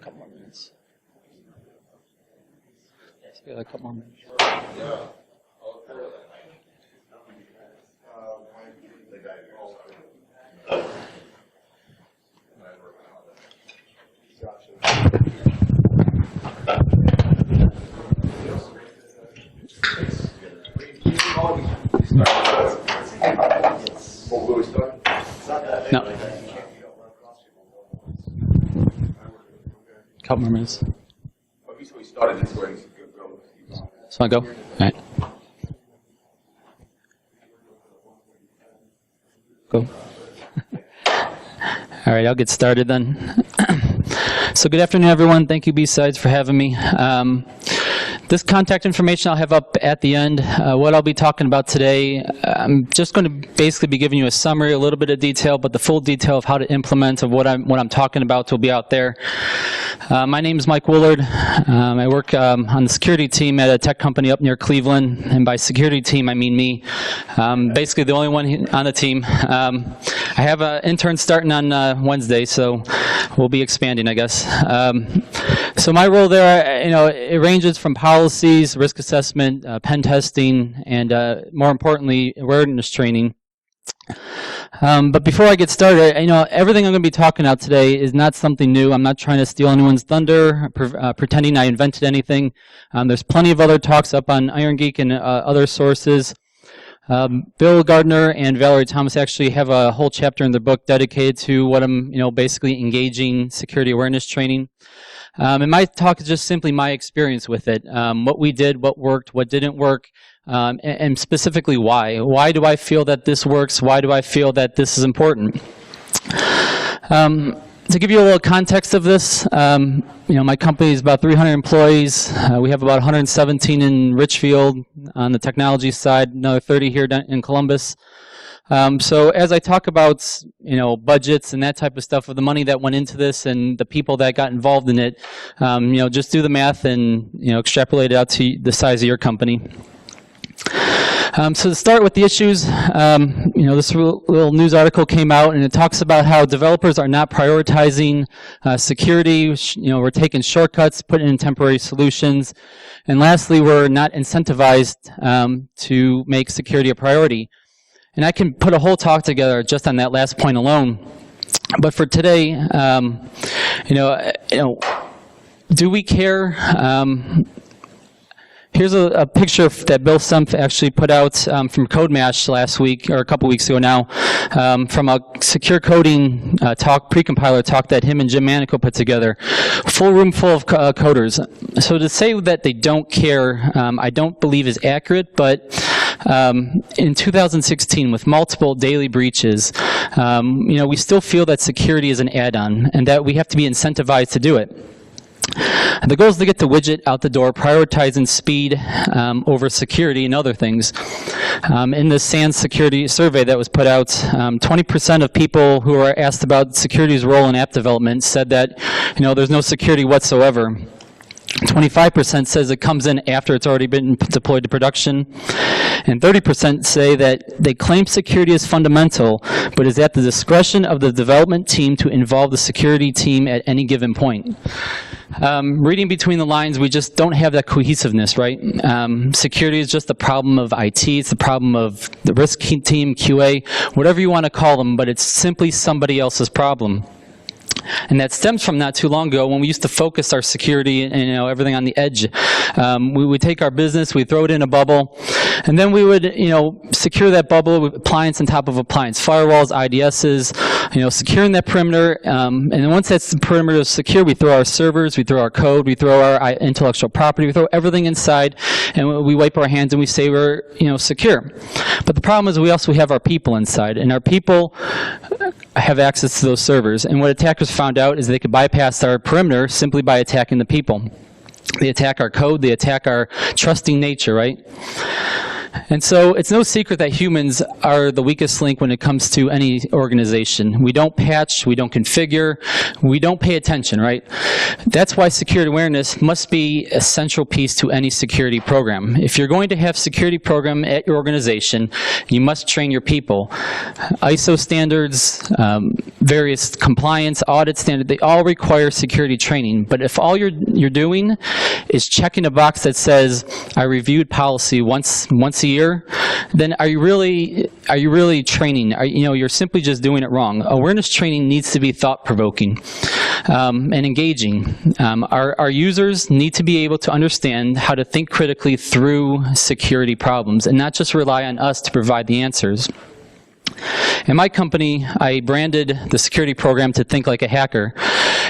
couple more minutes. We got a couple more minutes. No. Couple more minutes. So I go? All right. Go. All right, I'll get started then. So good afternoon, everyone. Thank you, BSides, for having me. This contact information I'll have up at the end. What I'll be talking about today, I'm just going to basically be giving you a summary, a little bit of detail, but the full detail of how to implement of what I'm talking about will be out there. My name is Mike Woolard. I work on the security team at a tech company up near Cleveland, and by security team I mean me. Basically the only one on the team. I have an intern starting on Wednesday, so we'll be expanding, I guess. So my role there, it ranges from policies, risk assessment, pen testing, and more importantly, awareness training. But before I get started, everything I'm going to be talking about today is not something new. I'm not trying to steal anyone's thunder, pretending I invented anything. There's plenty of other talks up on Iron Geek and other sources. Bill Gardner and Valerie Thomas actually have a whole chapter in their book dedicated to what I'm, basically engaging security awareness training. And my talk is just simply my experience with it. What we did, what worked, what didn't work, and specifically why. Why do I feel that this works? Why do I feel that this is important? To give you a little context of this, my company is about 300 employees. We have about 117 in Richfield on the technology side, another 30 here in Columbus. So as I talk about, budgets and that type of stuff, of the money that went into this and the people that got involved in it, just do the math and, extrapolate it out to the size of your company. So to start with the issues, this little news article came out and it talks about how developers are not prioritizing security. We're taking shortcuts, putting in temporary solutions. And lastly, we're not incentivized to make security a priority. And I can put a whole talk together just on that last point alone. But for today, do we care? Here's a picture that Bill Stumpf actually put out from CodeMash last week, or a couple weeks ago now, from a secure coding talk, pre-compiler talk that him and Jim Manico put together. Full room full of coders. So to say that they don't care, I don't believe is accurate, but in 2016, with multiple daily breaches, we still feel that security is an add-on and that we have to be incentivized to do it. The goal is to get the widget out the door, prioritizing speed over security and other things. In the SANS security survey that was put out, 20% of people who are asked about security's role in app development said that, there's no security whatsoever. 25% says it comes in after it's already been deployed to production. And 30% say that they claim security is fundamental, but is at the discretion of the development team to involve the security team at any given point. Reading between the lines, we just don't have that cohesiveness, right? Security is just the problem of IT, it's the problem of the risk team, QA, whatever you want to call them, but it's simply somebody else's problem. And that stems from not too long ago when we used to focus our security and everything on the edge. We would take our business, we'd throw it in a bubble, and then we would secure that bubble with appliance on top of appliance, firewalls, IDSs, securing that perimeter. And then once that's the perimeter is secure, we throw our servers, we throw our code, we throw our intellectual property, we throw everything inside, and we wipe our hands and we say we're secure. But the problem is we also have our people inside, and our people have access to those servers. And what attackers found out is they could bypass our perimeter simply by attacking the people. They attack our code, they attack our trusting nature, right? And so it's no secret that humans are the weakest link when it comes to any organization. We don't patch, we don't configure, we don't pay attention, right? That's why security awareness must be a central piece to any security program. If you're going to have security program at your organization, you must train your people. ISO standards, various compliance, audit standards, they all require security training. But if all you're doing is checking a box that says, I reviewed policy once a year, then are you really training? You're simply just doing it wrong. Awareness training needs to be thought-provoking and engaging. Our users need to be able to understand how to think critically through security problems and not just rely on us to provide the answers. In my company, I branded the security program to Think Like a Hacker.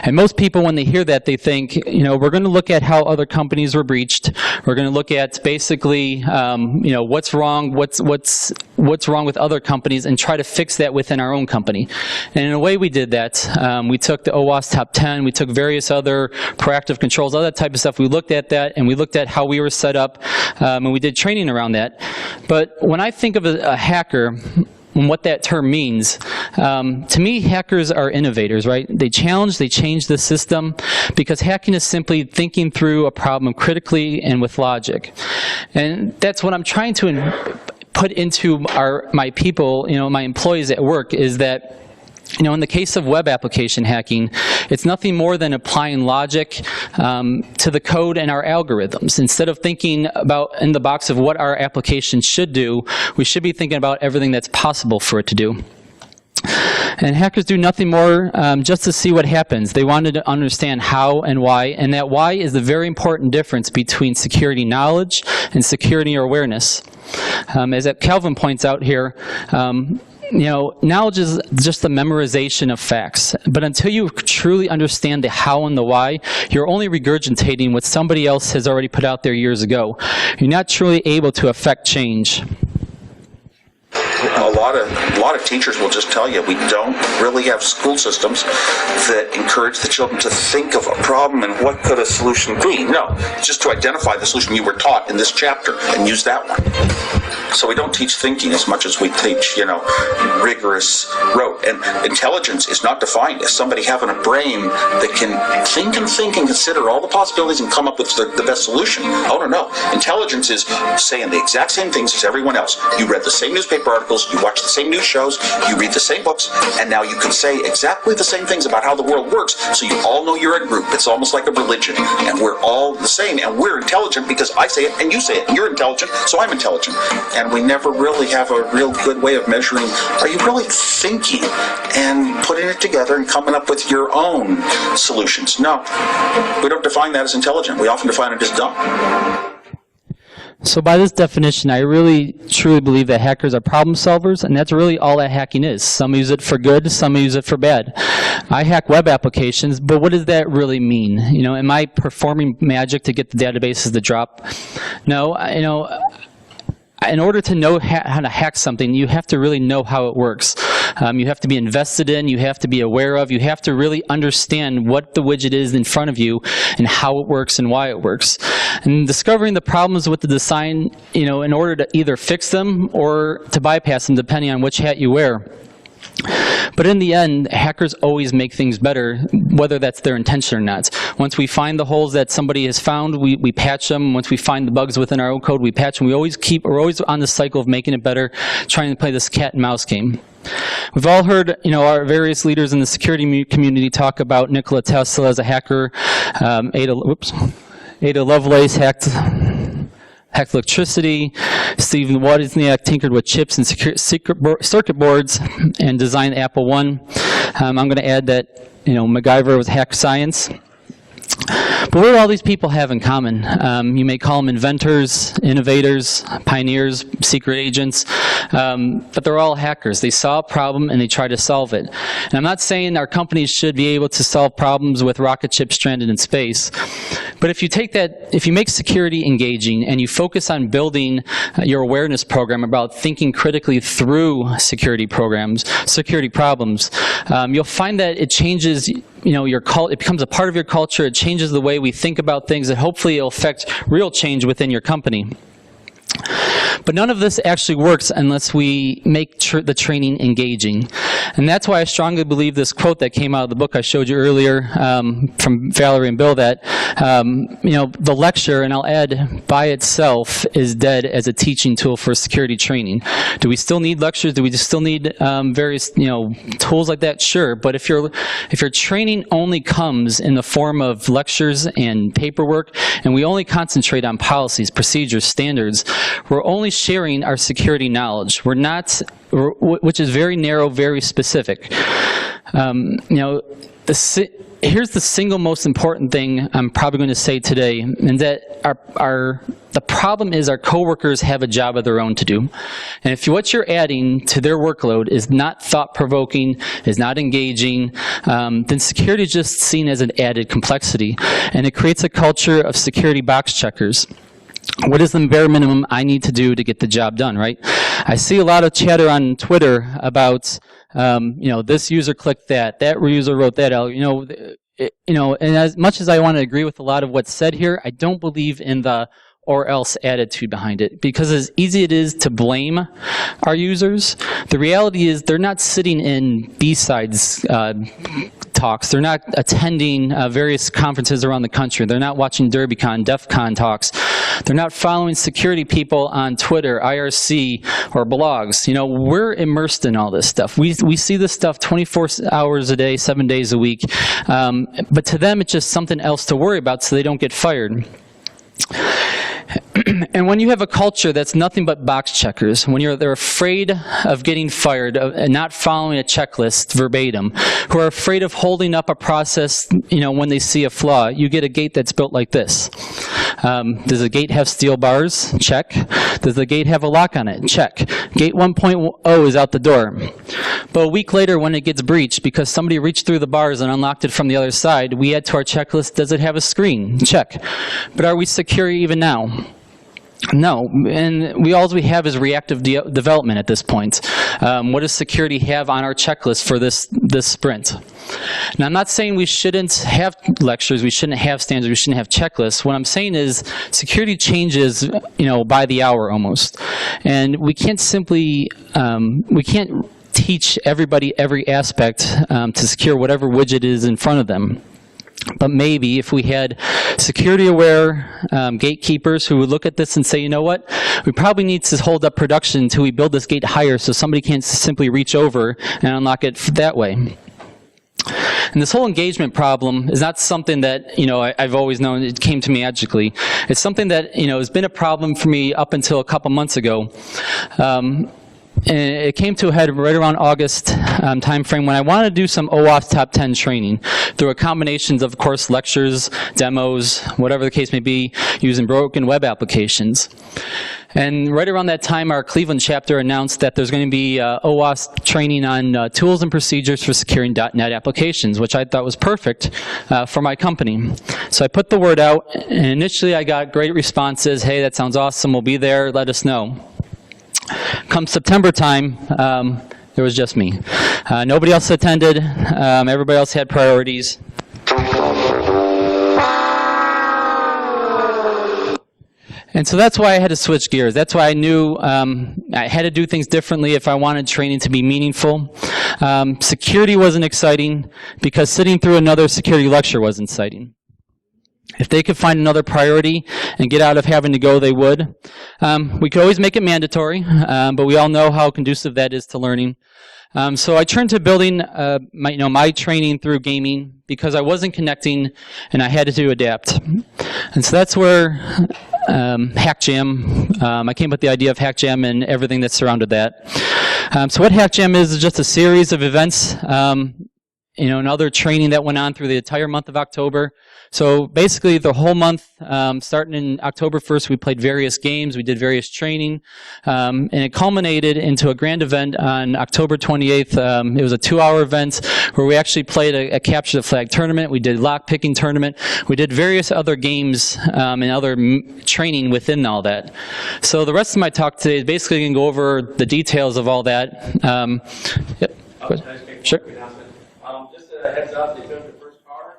And most people, when they hear that, they think, we're going to look at how other companies were breached. We're going to look at basically, what's wrong, what's wrong with other companies, and try to fix that within our own company. And in a way, we did that. We took the OWASP Top 10. We took various other proactive controls, all that type of stuff. We looked at that, and we looked at how we were set up, and we did training around that. But when I think of a hacker, and what that term means, to me, hackers are innovators, right? They challenge, they change the system, because hacking is simply thinking through a problem critically and with logic. And that's what I'm trying to put into my people, my employees at work, is that in the case of web application hacking, it's nothing more than applying logic to the code and our algorithms. Instead of thinking about in the box of what our application should do, we should be thinking about everything that's possible for it to do. And hackers do nothing more just to see what happens. They wanted to understand how and why, and that why is the very important difference between security knowledge and security awareness. As Calvin points out here, knowledge is just the memorization of facts. But until you truly understand the how and the why, you're only regurgitating what somebody else has already put out there years ago. You're not truly able to affect change. A lot of teachers will just tell you we don't really have school systems that encourage the children to think of a problem and what could a solution be. No, it's just to identify the solution you were taught in this chapter and use that one. So we don't teach thinking as much as we teach, rigorous rote. And intelligence is not defined as somebody having a brain that can think and consider all the possibilities and come up with the best solution. Oh, no. Intelligence is saying the exact same things as everyone else. You read the same newspaper articles, you watch the same news shows, you read the same books, and now you can say exactly the same things about how the world works, so you all know you're a group. It's almost like a religion, and we're all the same, and we're intelligent because I say it and you say it, and you're intelligent, so I'm intelligent. And we never really have a real good way of measuring, are you really thinking and putting it together and coming up with your own solutions? No, we don't define that as intelligent. We often define it as dumb. So by this definition, I really truly believe that hackers are problem solvers, and that's really all that hacking is. Some use it for good, some use it for bad. I hack web applications, but what does that really mean? Am I performing magic to get the databases to drop? No, in order to know how to hack something, you have to really know how it works. You have to be invested in, you have to be aware of, you have to really understand what the widget is in front of you and how it works and why it works. And discovering the problems with the design, in order to either fix them or to bypass them, depending on which hat you wear. But in the end, hackers always make things better, whether that's their intention or not. Once we find the holes that somebody has found, we patch them. Once we find the bugs within our own code, we patch them. We're always on the cycle of making it better, trying to play this cat and mouse game. We've all heard, our various leaders in the security community talk about Nikola Tesla as a hacker. Ada Lovelace hacked electricity. Stephen Wozniak tinkered with chips and circuit boards and designed Apple I. I'm going to add that, MacGyver was hack science. But what do all these people have in common? You may call them inventors, innovators, pioneers, secret agents, but they're all hackers. They saw a problem and they try to solve it. And I'm not saying our companies should be able to solve problems with rocket ships stranded in space, but if you make security engaging and you focus on building your awareness program about thinking critically through security problems, you'll find that it changes it becomes a part of your culture. It changes the way we think about things, and hopefully it'll affect real change within your company. But none of this actually works unless we make the training engaging. And that's why I strongly believe this quote that came out of the book I showed you earlier from Valerie and Bill, that the lecture, and I'll add, by itself is dead as a teaching tool for security training. Do we still need lectures? Do we still need various tools like that? Sure. But if your training only comes in the form of lectures and paperwork, and we only concentrate on policies, procedures, standards, we're only sharing our security knowledge. We're not, which is very narrow, very specific. Here's the single most important thing I'm probably going to say today, and that the problem is our coworkers have a job of their own to do. And if what you're adding to their workload is not thought-provoking, is not engaging, then security is just seen as an added complexity. And it creates a culture of security box checkers. What is the bare minimum I need to do to get the job done, right? I see a lot of chatter on Twitter about, this user clicked that user wrote that out, and as much as I want to agree with a lot of what's said here, I don't believe in the or else attitude behind it. Because as easy it is to blame our users, the reality is they're not sitting in BSides talks. They're not attending various conferences around the country. They're not watching DerbyCon, DEF CON talks. They're not following security people on Twitter, IRC, or blogs. We're immersed in all this stuff. We see this stuff 24 hours a day, 7 days a week. But to them, it's just something else to worry about so they don't get fired. And when you have a culture that's nothing but box checkers, when they're afraid of getting fired and not following a checklist verbatim, who are afraid of holding up a process, when they see a flaw, you get a gate that's built like this. Does the gate have steel bars? Check. Does the gate have a lock on it? Check. Gate 1.0 is out the door. But a week later, when it gets breached because somebody reached through the bars and unlocked it from the other side, we add to our checklist, does it have a screen? Check. But are we secure even now? No, and all we have is reactive development at this point. What does security have on our checklist for this sprint? Now, I'm not saying we shouldn't have lectures, we shouldn't have standards, we shouldn't have checklists. What I'm saying is security changes, by the hour almost. And we can't simply, we can't teach everybody every aspect to secure whatever widget is in front of them. But maybe if we had security-aware gatekeepers who would look at this and say, you know what, we probably need to hold up production until we build this gate higher so somebody can't simply reach over and unlock it that way. And this whole engagement problem is not something that, I've always known. It came to me magically. It's something that, has been a problem for me up until a couple months ago. And it came to a head right around August time frame when I wanted to do some OAuth Top 10 training through a combination of course, lectures, demos, whatever the case may be, using broken web applications. And right around that time, our Cleveland chapter announced that there's going to be OAuth training on tools and procedures for securing .NET applications, which I thought was perfect for my company. So I put the word out, and initially I got great responses. Hey, that sounds awesome. We'll be there. Let us know. Come September time, there was just me. Nobody else attended. Everybody else had priorities. And so that's why I had to switch gears. That's why I knew I had to do things differently if I wanted training to be meaningful. Security wasn't exciting because sitting through another security lecture wasn't exciting. If they could find another priority and get out of having to go, they would. We could always make it mandatory, but we all know how conducive that is to learning. So I turned to building my training through gaming because I wasn't connecting and I had to adapt. And so that's where Hack Jam, I came up with the idea of Hack Jam and everything that surrounded that. So what Hack Jam is just a series of events, and other training that went on through the entire month of October. So basically the whole month, starting in October 1st, we played various games, we did various training, and it culminated into a grand event on October 28th. It was a 2-hour event where we actually played a Capture the Flag tournament, we did lock picking tournament, we did various other games and other training within all that. So the rest of my talk today is basically going to go over the details of all that. Yep. Sure. Just a heads up, they took the first car.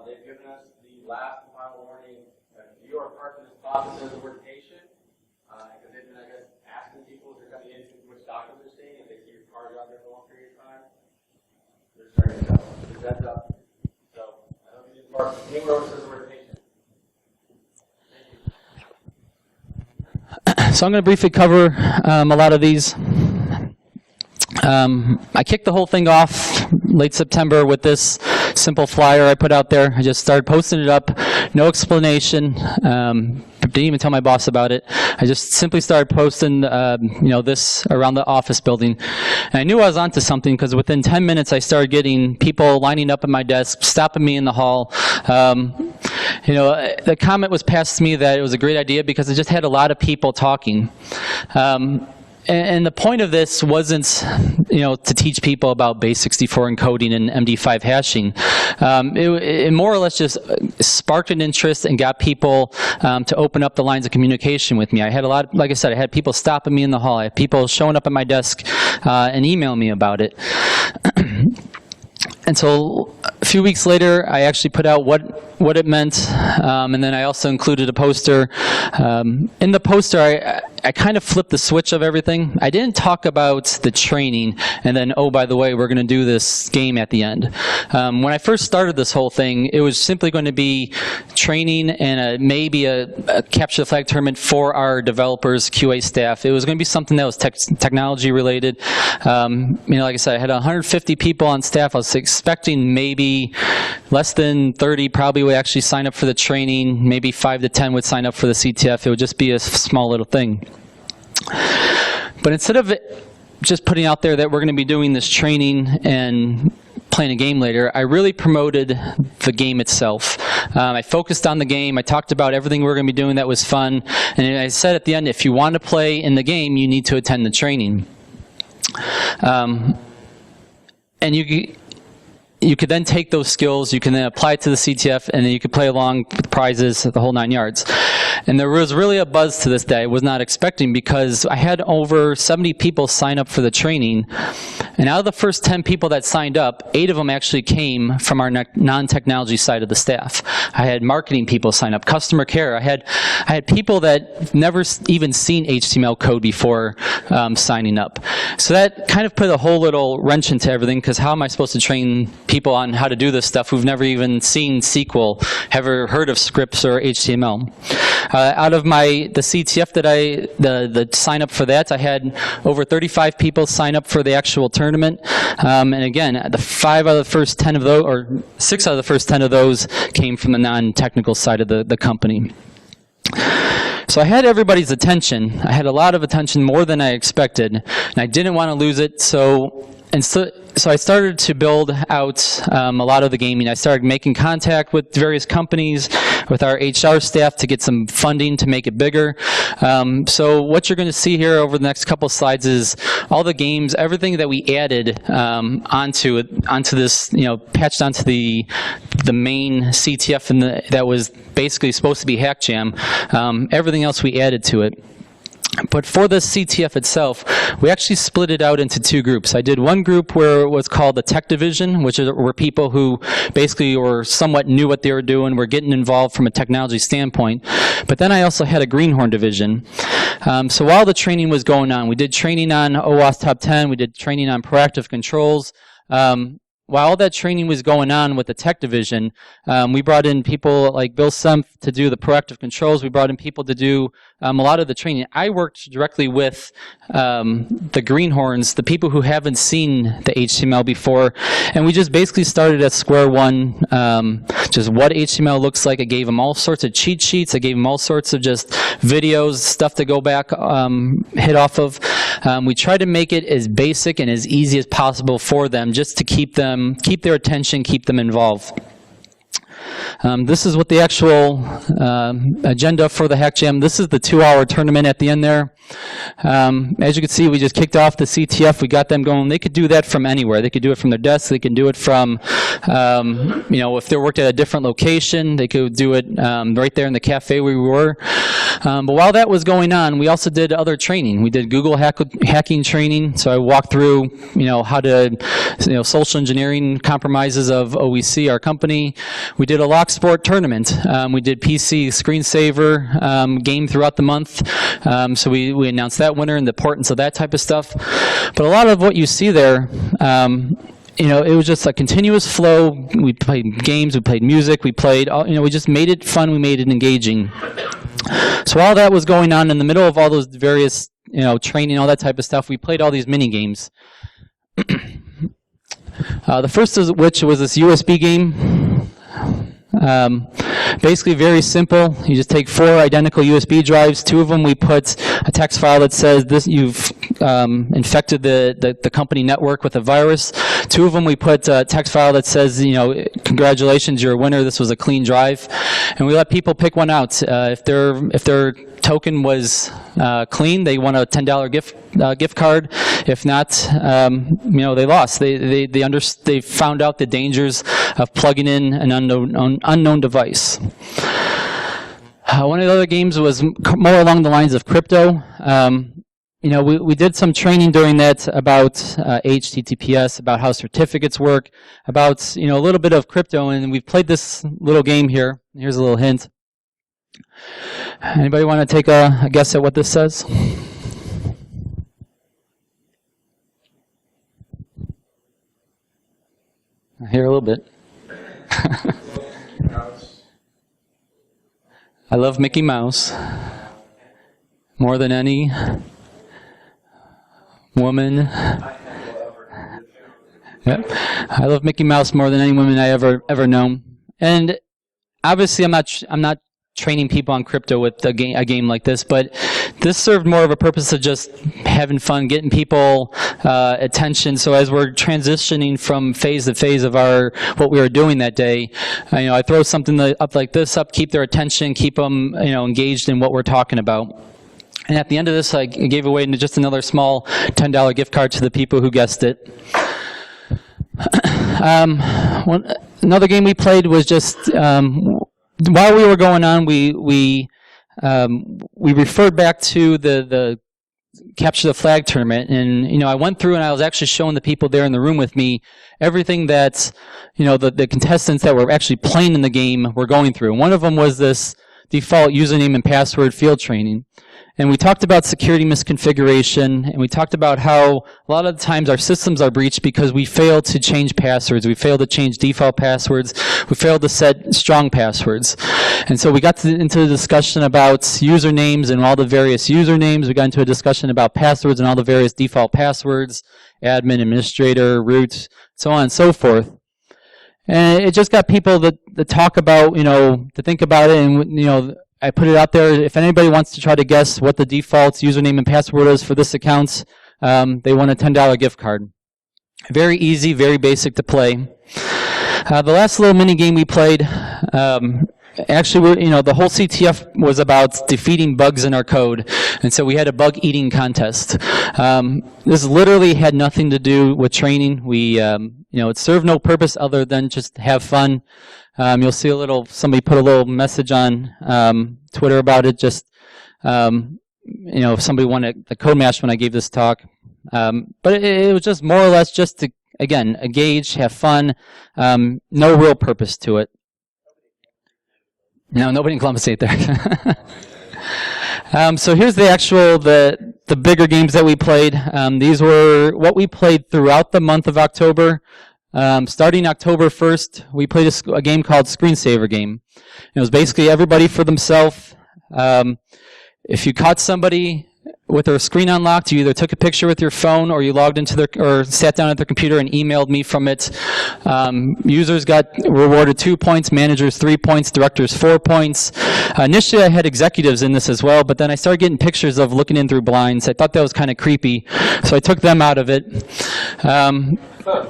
They've given us the last and final warning. If you are parked in this spot that says the word patient, because they've been, I guess, heads up. So I hope you do part. Anyone else has a word patient. So I'm going to briefly cover a lot of these. I kicked the whole thing off late September with this simple flyer I put out there. I just started posting it up, no explanation. Didn't even tell my boss about it. I just simply started posting, this around the office building. And I knew I was onto something because within 10 minutes I started getting people lining up at my desk, stopping me in the hall. The comment was passed to me that it was a great idea because it just had a lot of people talking. And the point of this wasn't, to teach people about base64 encoding and MD5 hashing. It more or less just sparked an interest and got people to open up the lines of communication with me. I had like I said, I had people stopping me in the hall. I had people showing up at my desk and emailing me about it. And so a few weeks later, I actually put out what it meant, and then I also included a poster. In the poster, I kind of flipped the switch of everything. I didn't talk about the training, and then, oh, by the way, we're going to do this game at the end. When I first started this whole thing, it was simply going to be training and maybe a capture the flag tournament for our developers, QA staff. It was going to be something that was technology related. Like I said, I had 150 people on staff. I was expecting maybe less than 30 probably would actually sign up for the training. Maybe 5 to 10 would sign up for the CTF. It would just be a small little thing. But instead of just putting out there that we're going to be doing this training and playing a game later, I really promoted the game itself. I focused on the game. I talked about everything we were going to be doing that was fun. And I said at the end, if you want to play in the game, you need to attend the training. And you could then take those skills, you can then apply it to the CTF, and then you could play along with prizes, the whole 9 yards. And there was really a buzz to this day I was not expecting because I had over 70 people sign up for the training. And out of the first 10 people that signed up, 8 of them actually came from our non-technology side of the staff. I had marketing people sign up, customer care. I had people that never even seen HTML code before signing up. So that kind of put a whole little wrench into everything because how am I supposed to train people on how to do this stuff who've never even seen SQL, ever heard of scripts or HTML. Out of the CTF that the sign up for that, I had over 35 people sign up for the actual tournament. And again, 6 out of the first 10 of those came from the non-technical side of the company. So I had everybody's attention. I had a lot of attention, more than I expected, and I didn't want to lose it. So I started to build out a lot of the gaming. I started making contact with various companies, with our HR staff to get some funding to make it bigger. So what you're going to see here over the next couple of slides is all the games, everything that we added onto this, patched onto the main CTF and that was basically supposed to be Hack Jam. Everything else we added to it. But for the CTF itself, we actually split it out into 2 groups. I did one group where it was called the Tech Division, which were people who basically were somewhat knew what they were doing, were getting involved from a technology standpoint. But then I also had a Greenhorn Division. So while the training was going on, we did training on OWASP Top 10, we did training on proactive controls. While all that training was going on with the Tech Division, we brought in people like Bill Sempf to do the proactive controls. We brought in people to do a lot of the training. I worked directly with the Greenhorns, the people who haven't seen the HTML before, and we just basically started at square one, just what HTML looks like. I gave them all sorts of cheat sheets. I gave them all sorts of just videos, stuff to go back, hit off of. We tried to make it as basic and as easy as possible for them, just to keep their attention, keep them involved. This is what the actual agenda for the Hack Jam. This is the 2-hour tournament at the end there. As you can see, we just kicked off the CTF. We got them going. They could do that from anywhere. They could do it from their desk. They can do it from, if they worked at a different location, they could do it right there in the cafe where we were. But while that was going on, we also did other training. We did Google hacking training. So I walked through, how to, social engineering compromises of OEC, our company. We did a lock sport tournament. We did PC Screensaver game throughout the month. So we announced that winner and the importance of that type of stuff. But a lot of what you see there it was just a continuous flow. We played games, we played music, we played, we just made it fun, we made it engaging. So all that was going on in the middle of all those various, training, all that type of stuff. We played all these mini games. The first of which was this USB game. Basically very simple. You just take 4 identical USB drives. 2 of them we put a text file that says this: you've infected the company network with a virus. 2 of them we put a text file that says, congratulations, you're a winner. This was a clean drive, and we let people pick one out. If their token was clean, they won a $10 gift card. If not, they lost. They found out the dangers of plugging in an unknown device. One of the other games was more along the lines of crypto. We did some training during that about HTTPS, about how certificates work, about a little bit of crypto, and we played this little game here. Here's a little hint. Anybody want to take a guess at what this says? I hear a little bit. I love Mickey Mouse more than any woman. Yep. I love Mickey Mouse more than any woman I ever known. And obviously, I'm not training people on crypto with a game like this, but this served more of a purpose of just having fun, getting people attention. So as we're transitioning from phase to phase of what we were doing that day, I throw something up like this up, keep their attention, keep them engaged in what we're talking about. And at the end of this, I gave away just another small $10 gift card to the people who guessed it. Another game we played was just while we were going on, we referred back to the Capture the Flag tournament, and I went through and I was actually showing the people there in the room with me everything that the contestants that were actually playing in the game were going through. And one of them was this default username and password field training. And we talked about security misconfiguration, and we talked about how a lot of the times our systems are breached because we fail to change passwords, we fail to change default passwords, we fail to set strong passwords. And so we got into the discussion about usernames and all the various usernames. We got into a discussion about passwords and all the various default passwords, admin, administrator, root, so on and so forth. And it just got people to talk about, to think about it, and, I put it out there. If anybody wants to try to guess what the default username and password is for this account, they won a $10 gift card. Very easy, very basic to play. The last little mini game we played, actually, the whole CTF was about defeating bugs in our code, and so we had a bug eating contest. This literally had nothing to do with training. We, it served no purpose other than just have fun. You'll see somebody put a little message on Twitter about it. Just, if somebody wanted the code match when I gave this talk. But it was just more or less just to, again, engage, have fun. No real purpose to it. No, nobody in Columbus ate there. So here's the bigger games that we played. These were what we played throughout the month of October. Starting October 1st, we played a game called Screensaver Game. It was basically everybody for themselves. If you caught somebody with their screen unlocked, you either took a picture with your phone or you logged into or sat down at their computer and emailed me from it. Users got rewarded 2 points, managers 3 points, directors 4 points. Initially I had executives in this as well, but then I started getting pictures of looking in through blinds. I thought that was kind of creepy, so I took them out of it.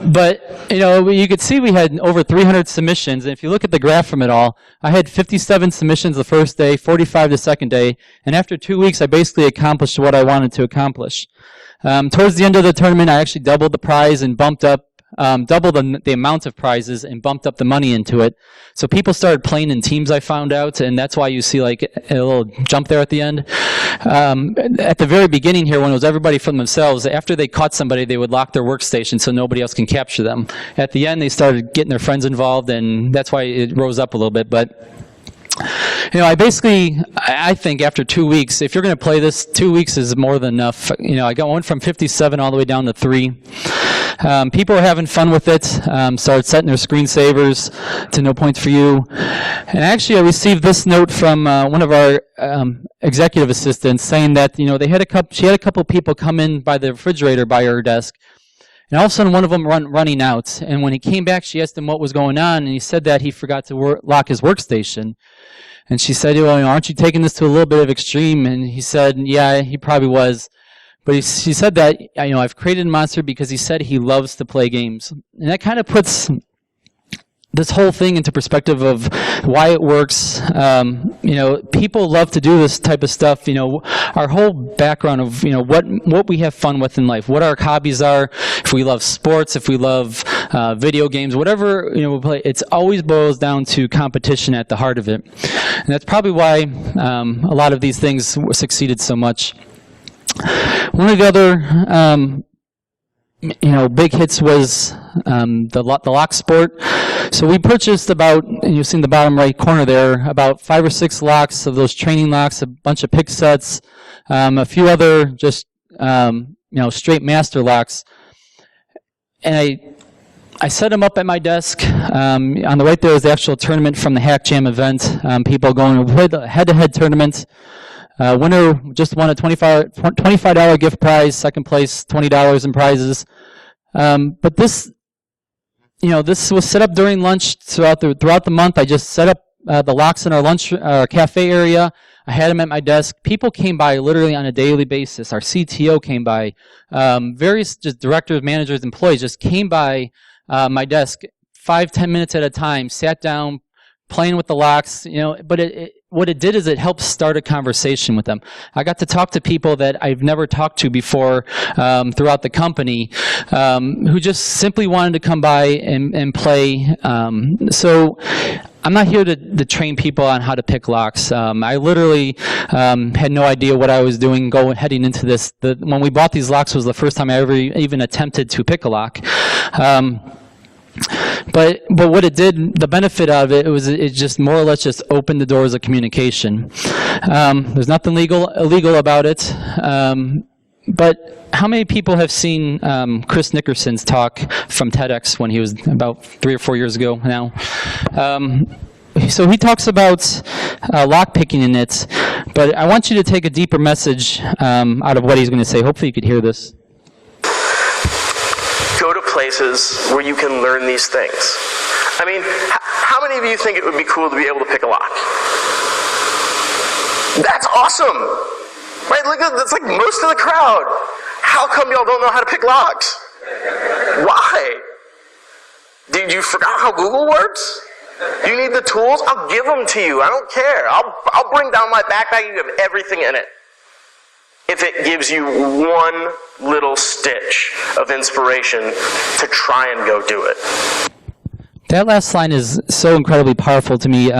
But, you could see we had over 300 submissions, and if you look at the graph from it all, I had 57 submissions the first day, 45 the second day, and after 2 weeks, I basically accomplished what I wanted to accomplish. Towards the end of the tournament, I actually doubled the prize and bumped up, doubled the amount of prizes and bumped up the money into it. So people started playing in teams, I found out, and that's why you see like a little jump there at the end. At the very beginning here, when it was everybody from themselves, after they caught somebody, they would lock their workstation so nobody else can capture them. At the end, they started getting their friends involved, and that's why it rose up a little bit. But I think after 2 weeks, if you're going to play this, 2 weeks is more than enough. I went from 57 all the way down to 3. People were having fun with it, started setting their screensavers to no points for you. And actually, I received this note from one of our executive assistants saying that, you know, she had a couple people come in by the refrigerator by her desk, and all of a sudden one of them running out. And when he came back, she asked him what was going on, and he said that he forgot to lock his workstation. And she said, well, aren't you taking this to a little bit of extreme? And he said, yeah, he probably was. But she said that, you know, I've created Monster because he said he loves to play games. And that kind of puts this whole thing into perspective of why it works. You know, people love to do this type of stuff. You know, our whole background of, you know, what we have fun with in life, what our hobbies are, if we love sports, if we love video games, whatever, you know, we play, it's always boils down to competition at the heart of it. And that's probably why a lot of these things succeeded so much. One of the other you know, big hits was the lock sport. So we purchased about, and you've seen the bottom right corner there, about 5 or 6 locks of those training locks, a bunch of pick sets, a few other just, you know, straight master locks. And I set them up at my desk. On the right there is the actual tournament from the Hack Jam event. People going to play the head-to-head tournament. Winner just won a $25 gift prize, second place $20 in prizes. But this, you know, this was set up during lunch throughout the month. I just set up the locks in our lunch cafe area. I had them at my desk. People came by literally on a daily basis. Our CTO came by. Various just directors, managers, employees just came by my desk 5-10 minutes at a time, sat down, playing with the locks, you know, but what it did is it helped start a conversation with them. I got to talk to people that I've never talked to before throughout the company who just simply wanted to come by and play. So I'm not here to train people on how to pick locks. I literally had no idea what I was doing heading into this. When we bought these locks was the first time I ever even attempted to pick a lock. But what it did, the benefit of it was it just more or less just opened the doors of communication. There's nothing illegal about it. But how many people have seen Chris Nickerson's talk from TEDx when he was about 3 or 4 years ago now? So he talks about lock picking in it, but I want you to take a deeper message out of what he's going to say. Hopefully you could hear this. Go to places where you can learn these things. I mean, how many of you think it would be cool to be able to pick a lock? That's awesome! Right, look at that's like most of the crowd. How come y'all don't know how to pick locks? Why? Did you forgot how Google works? You need the tools? I'll give them to you. I don't care. I'll bring down my backpack. You have everything in it. If it gives you one little stitch of inspiration to try and go do it. That last line is so incredibly powerful to me. You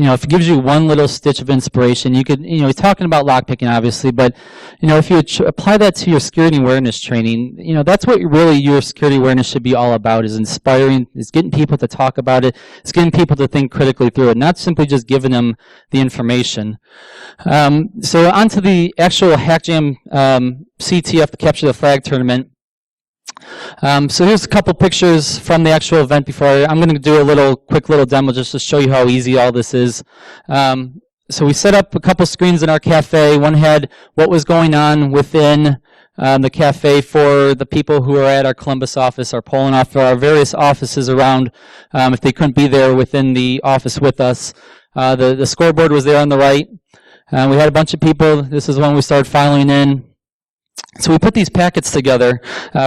know, if it gives you one little stitch of inspiration, you could, you know, he's talking about lockpicking, obviously, but, you know, if you apply that to your security awareness training, you know, that's what really your security awareness should be all about, is inspiring, is getting people to talk about it, is getting people to think critically through it, not simply just giving them the information. So on to the actual Hack Jam CTF, the Capture the Flag tournament. So here's a couple pictures from the actual event before I'm going to do a quick little demo just to show you how easy all this is. So we set up a couple screens in our cafe. One had what was going on within the cafe for the people who are at our Columbus office, are polling off for our various offices around if they couldn't be there within the office with us. The scoreboard was there on the right. We had a bunch of people. This is when we started filing in. So we put these packets together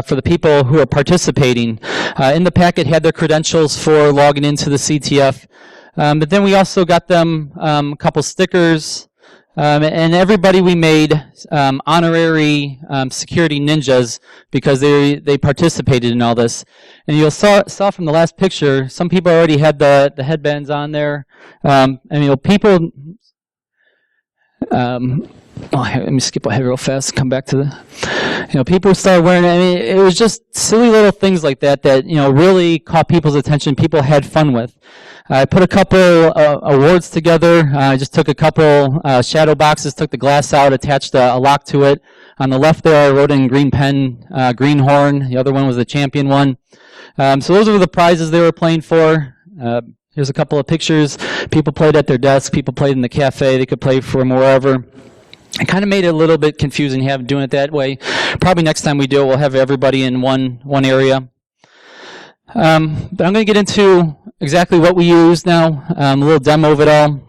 for the people who are participating. In the packet had their credentials for logging into the CTF. But then we also got them a couple stickers. And everybody we made honorary security ninjas because they participated in all this. And you'll saw from the last picture, some people already had the headbands on there. And you know, people... let me skip ahead real fast, come back to the, people started wearing it. I mean, it was just silly little things like that that, really caught people's attention, people had fun with. I put a couple awards together. I just took a couple shadow boxes, took the glass out, attached a lock to it. On the left there, I wrote in green pen, greenhorn. The other one was the champion one. So those were the prizes they were playing for. Here's a couple of pictures. People played at their desk. People played in the cafe. They could play from wherever. It kind of made it a little bit confusing doing it that way. Probably next time we do it, we'll have everybody in one area. But I'm going to get into exactly what we use now, a little demo of it all.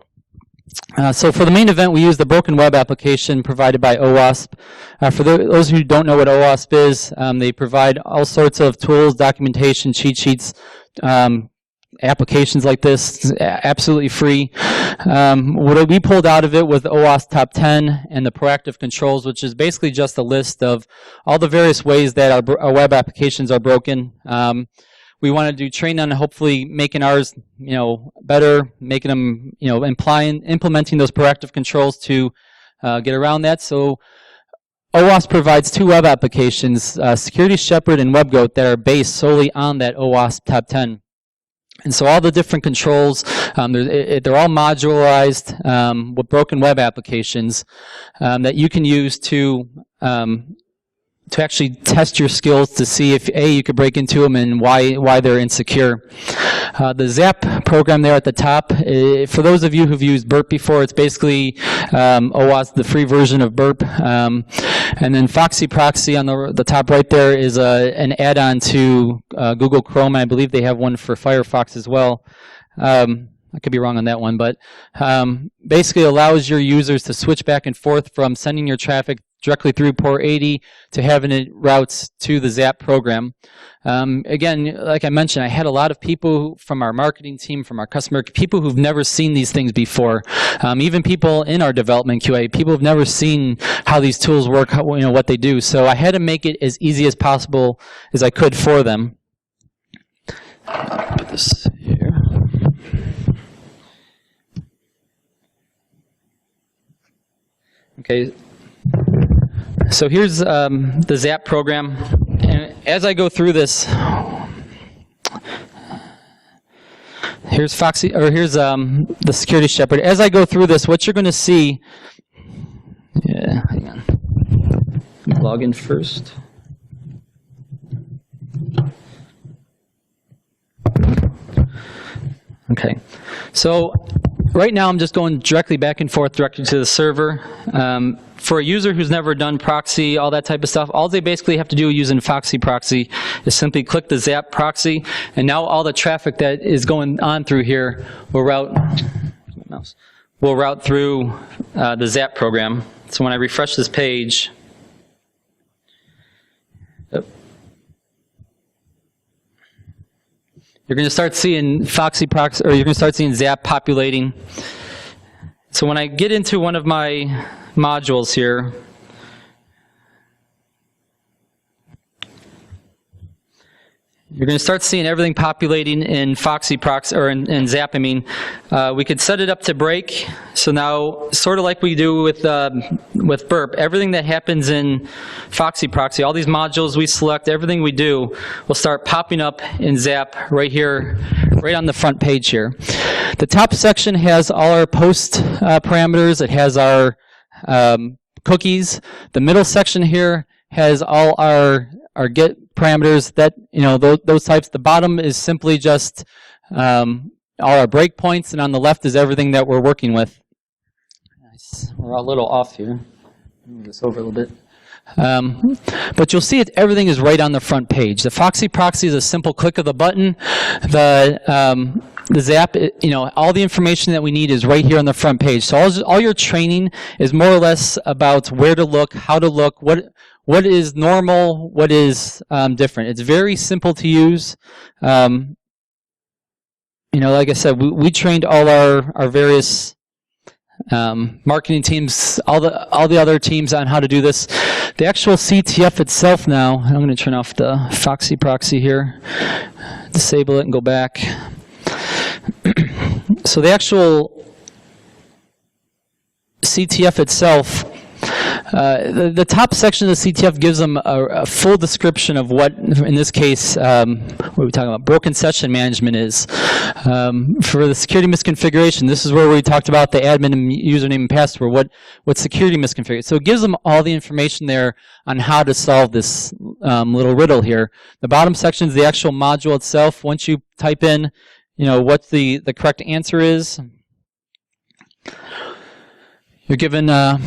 So for the main event, we use the Broken Web application provided by OWASP. For those who don't know what OWASP is, they provide all sorts of tools, documentation, cheat sheets, applications like this, absolutely free. What we pulled out of it was the OWASP Top 10 and the proactive controls, which is basically just a list of all the various ways that our web applications are broken. We want to do training on hopefully making ours, better, making them, implementing those proactive controls to get around that. So OWASP provides 2 web applications, Security Shepherd and WebGoat, that are based solely on that OWASP Top 10. And so all the different controls, they're all modularized with broken web applications that you can use to actually test your skills to see if you could break into them and why they're insecure. The Zap program there at the top, for those of you who've used Burp before, it's basically OWASP, the free version of Burp. And then Foxy Proxy on the top right there is an add-on to Google Chrome. I believe they have one for Firefox as well. I could be wrong on that one, but basically allows your users to switch back and forth from sending your traffic directly through port 80 to having it routes to the Zap program. Again, like I mentioned, I had a lot of people from our marketing team, from our customer, people who've never seen these things before. Even people in our development QA, people who've never seen how these tools work, what they do. So I had to make it as easy as possible as I could for them. Put this here. Okay. So here's the Zap program, and as I go through this, here's Foxy, or here's the Security Shepherd. As I go through this, what you're going to see, hang on, log in first. Okay, so right now I'm just going directly back and forth directly to the server. For a user who's never done proxy, all that type of stuff, all they basically have to do using Foxy Proxy is simply click the Zap proxy, and now all the traffic that is going on through here will route through the Zap program. So when I refresh this page, you're going to start seeing Foxy Proxy, or you're going to start seeing Zap populating. So when I get into one of my modules here, you're going to start seeing everything populating in Foxy Proxy, or in Zap, I mean. We could set it up to break. So now, sort of like we do with Burp, everything that happens in Foxy Proxy, all these modules we select, everything we do will start popping up in Zap right here, right on the front page here. The top section has all our post parameters. It has our cookies. The middle section here has all our get parameters, that those types. The bottom is simply just all our breakpoints, and on the left is everything that we're working with. Nice. We're a little off here. Move this over a little bit. But you'll see everything is right on the front page. The Foxy Proxy is a simple click of the button. The Zap, all the information that we need is right here on the front page. So all your training is more or less about where to look, how to look, what is normal, what is different. It's very simple to use. Like I said, we trained all our various marketing teams, all the other teams on how to do this. The actual CTF itself now, I'm going to turn off the Foxy Proxy here, disable it and go back. So the actual CTF itself The top section of the CTF gives them a full description of what, in this case, what are we talking about? Broken session management is. For the security misconfiguration, this is where we talked about the admin and username and password, what security misconfiguration. So it gives them all the information there on how to solve this little riddle here. The bottom section is the actual module itself. Once you type in, what the correct answer is, you're given, let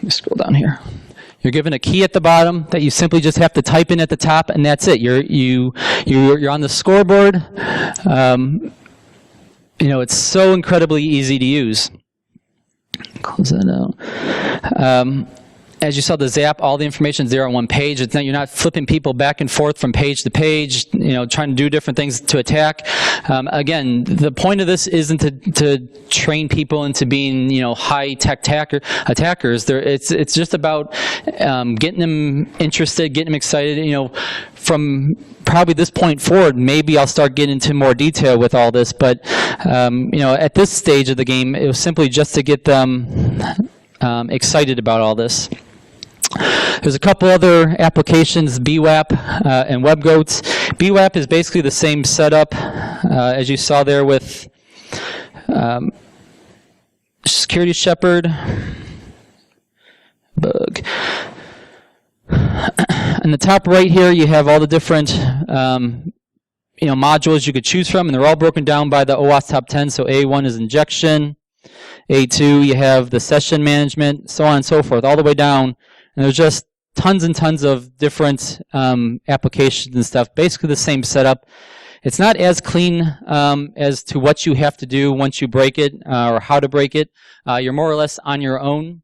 me scroll down here. You're given a key at the bottom that you simply just have to type in at the top, and that's it. You're on the scoreboard. It's so incredibly easy to use. Close that out. As you saw, the zap, all the information is there on one page. You're not flipping people back and forth from page to page, trying to do different things to attack. Again, the point of this isn't to train people into being, high-tech attackers. It's just about getting them interested, getting them excited. From probably this point forward, maybe I'll start getting into more detail with all this. But at this stage of the game, it was simply just to get them excited about all this. There's a couple other applications, BWAP and WebGoats. BWAP is basically the same setup as you saw there with Security Shepherd, bug. In the top right here, you have all the different modules you could choose from, and they're all broken down by the OWASP top 10. So A1 is injection, A2 you have the session management, so on and so forth, all the way down. And there's just tons and tons of different applications and stuff. Basically the same setup. It's not as clean as to what you have to do once you break it or how to break it. You're more or less on your own.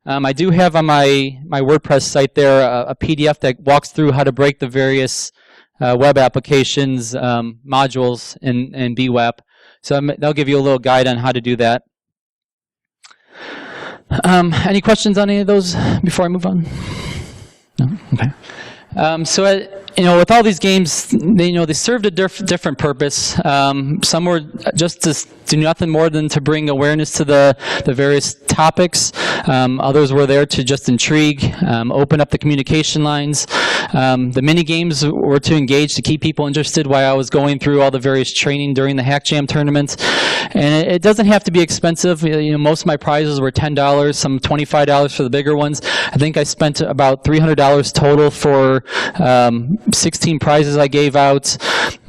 I do have on my WordPress site there a PDF that walks through how to break the various web applications modules in BWAP. So they'll give you a little guide on how to do that. Any questions on any of those before I move on? No? Okay. With all these games, they served a different purpose. Some were just to do nothing more than to bring awareness to the various topics. Others were there to just intrigue, open up the communication lines. The mini games were to engage, to keep people interested while I was going through all the various training during the Hack Jam tournaments. And it doesn't have to be expensive. Most of my prizes were $10, some $25 for the bigger ones. I think I spent about $300 total for 16 prizes I gave out.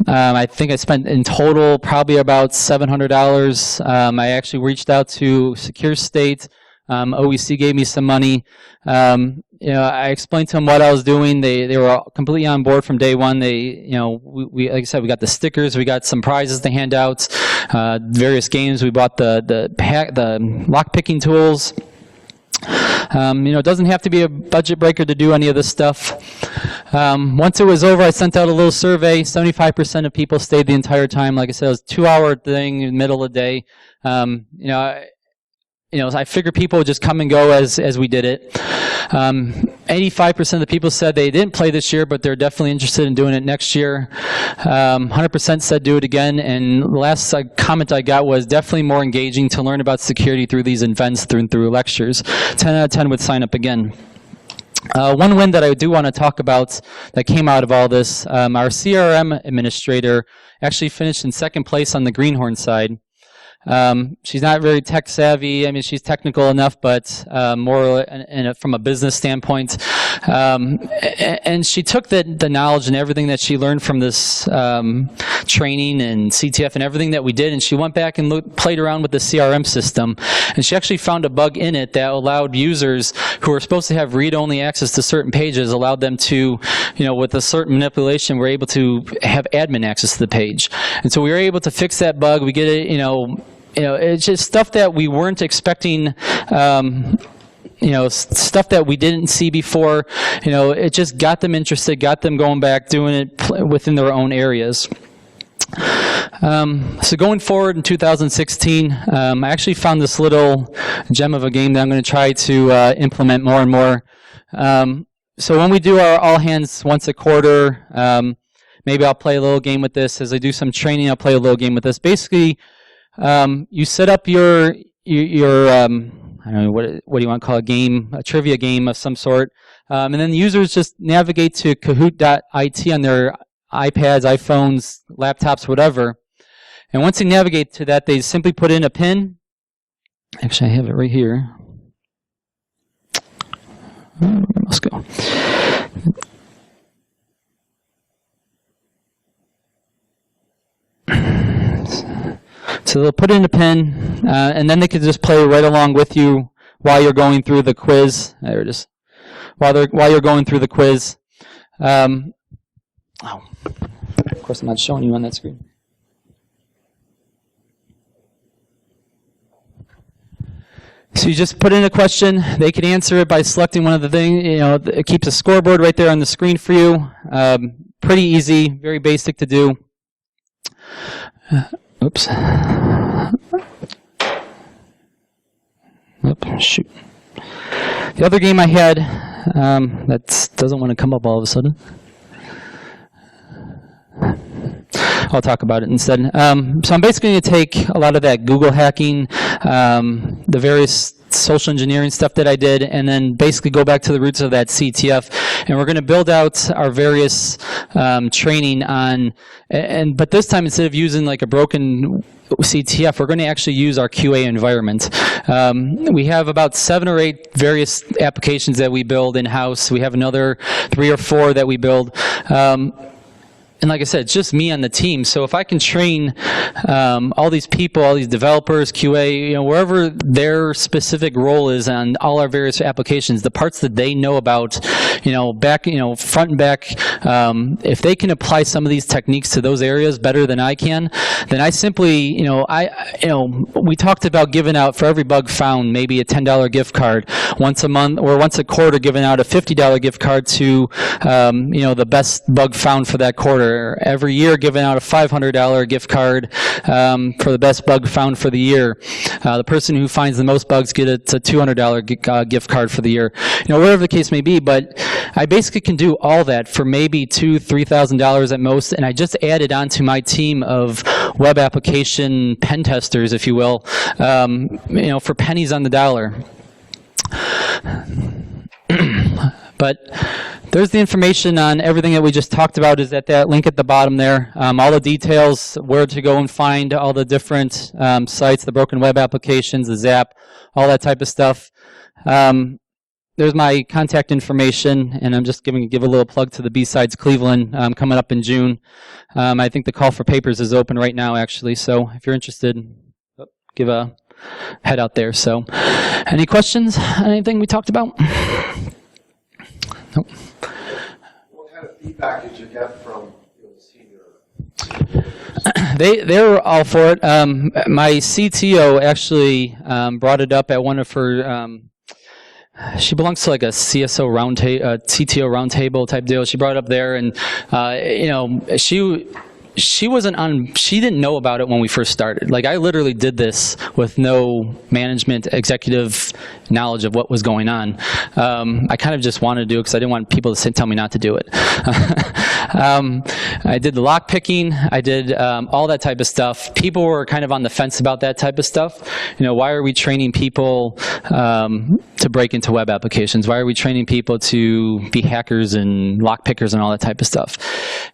I think I spent in total probably about $700. I actually reached out to Secure State. OEC gave me some money. I explained to them what I was doing. They were completely on board from day one. We like I said, we got the stickers, we got some prizes to hand out, various games. We bought the lock picking tools. It doesn't have to be a budget breaker to do any of this stuff. Once it was over, I sent out a little survey. 75% of people stayed the entire time. Like I said, it was a 2-hour thing in the middle of the day. I figure people would just come and go as we did it. 85% of the people said they didn't play this year, but they're definitely interested in doing it next year. 100% said do it again, and the last comment I got was definitely more engaging to learn about security through these events, through lectures. 10 out of 10 would sign up again. One win that I do want to talk about that came out of all this, our CRM administrator actually finished in second place on the Greenhorn side. She's not very tech savvy. I mean, she's technical enough, but more from a business standpoint. And she took the knowledge and everything that she learned from this training and CTF and everything that we did, and she went back and played around with the CRM system. And she actually found a bug in it that allowed users who were supposed to have read-only access to certain pages, allowed them to, with a certain manipulation, we're able to have admin access to the page. And so we were able to fix that bug. We get it, it's just stuff that we weren't expecting, stuff that we didn't see before. It just got them interested, got them going back, doing it within their own areas. So going forward in 2016, I actually found this little gem of a game that I'm going to try to implement more and more. So when we do our all hands once a quarter, maybe I'll play a little game with this. As I do some training, I'll play a little game with this. Basically, you set up your I don't know, what do you want to call a game, a trivia game of some sort. And then the users just navigate to kahoot.it on their iPads, iPhones, laptops, whatever. And once they navigate to that, they simply put in a pin. Actually, I have it right here. Let's go. So they'll put in a pin, and then they can just play right along with you while you're going through the quiz. There it is. While you're going through the quiz. Of course, I'm not showing you on that screen. So you just put in a question. They can answer it by selecting one of the things. You know, it keeps a scoreboard right there on the screen for you. Pretty easy, very basic to do. Oops. Shoot. The other game I had, that doesn't want to come up all of a sudden. I'll talk about it instead. So I'm basically going to take a lot of that Google hacking, the various social engineering stuff that I did, and then basically go back to the roots of that CTF. And we're going to build out our various training on, but this time instead of using like a broken CTF, we're going to actually use our QA environment. We have about 7 or 8 various applications that we build in-house. We have another 3 or 4 that we build. And like I said, it's just me on the team. So if I can train all these people, all these developers, QA, you know, wherever their specific role is on all our various applications, the parts that they know about, you know, back, you know, front and back, if they can apply some of these techniques to those areas better than I can, then I simply, you know, we talked about giving out for every bug found maybe a $10 gift card once a month or once a quarter, giving out a $50 gift card to, you know, the best bug found for that quarter. Every year giving out a $500 gift card for the best bug found for the year. The person who finds the most bugs gets a $200 gift card for the year. You know, whatever the case may be, but I basically can do all that for maybe $2,000, $3,000 at most, and I just added onto my team of web application pen testers, if you will, you know, for pennies on the dollar. But there's the information on everything that we just talked about is at that link at the bottom there. All the details, where to go and find all the different sites, the broken web applications, the Zap, all that type of stuff. There's my contact information, and I'm just give a little plug to the BSides Cleveland coming up in June. I think the call for papers is open right now, actually, so if you're interested, give a head out there. So, any questions on anything we talked about? Nope. What kind of feedback did you get from the senior? They were all for it. My CTO actually brought it up at one of her. She belongs to like a CSO CTO roundtable type deal. She brought it up there, and you know, she wasn't on. She didn't know about it when we first started. Like, I literally did this with no management, executive knowledge of what was going on. I kind of just wanted to do it because I didn't want people to tell me not to do it. I did the lock picking. I did all that type of stuff. People were kind of on the fence about that type of stuff. You know, why are we training people to break into web applications? Why are we training people to be hackers and lock pickers and all that type of stuff?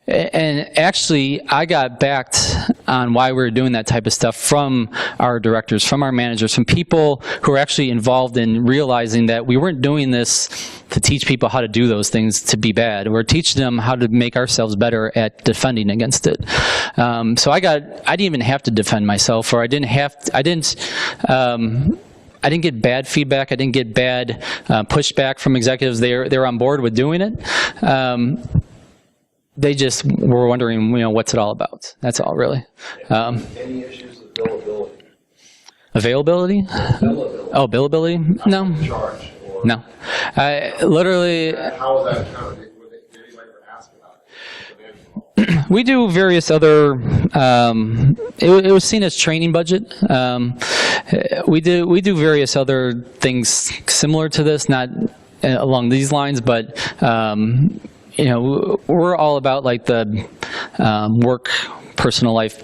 And actually, I got backed on why we were doing that type of stuff from our directors, from our managers, from people who are actually involved in realizing that we weren't doing this to teach people how to do those things to be bad. We're teaching them how to make ourselves better at defending against it. So I didn't even have to defend myself, or I didn't get bad feedback. I didn't get bad pushback from executives. They were on board with doing it. They just were wondering, you know, what's it all about? That's all, really. Any issues with billability? Availability? Billability. Oh, billability? No. Charge? Or No. Literally. How was that kind of? Did anybody ever ask about it? We do various other. It was seen as training budget. We do various other things similar to this, not along these lines, but. You know, we're all about like the work, personal life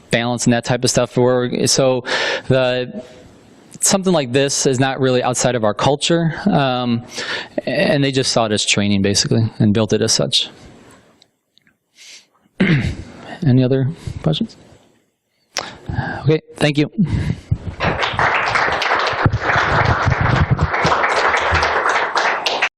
balance and that type of stuff. So the something like this is not really outside of our culture, and they just saw it as training, basically, and built it as such. Any other questions? Okay, thank you.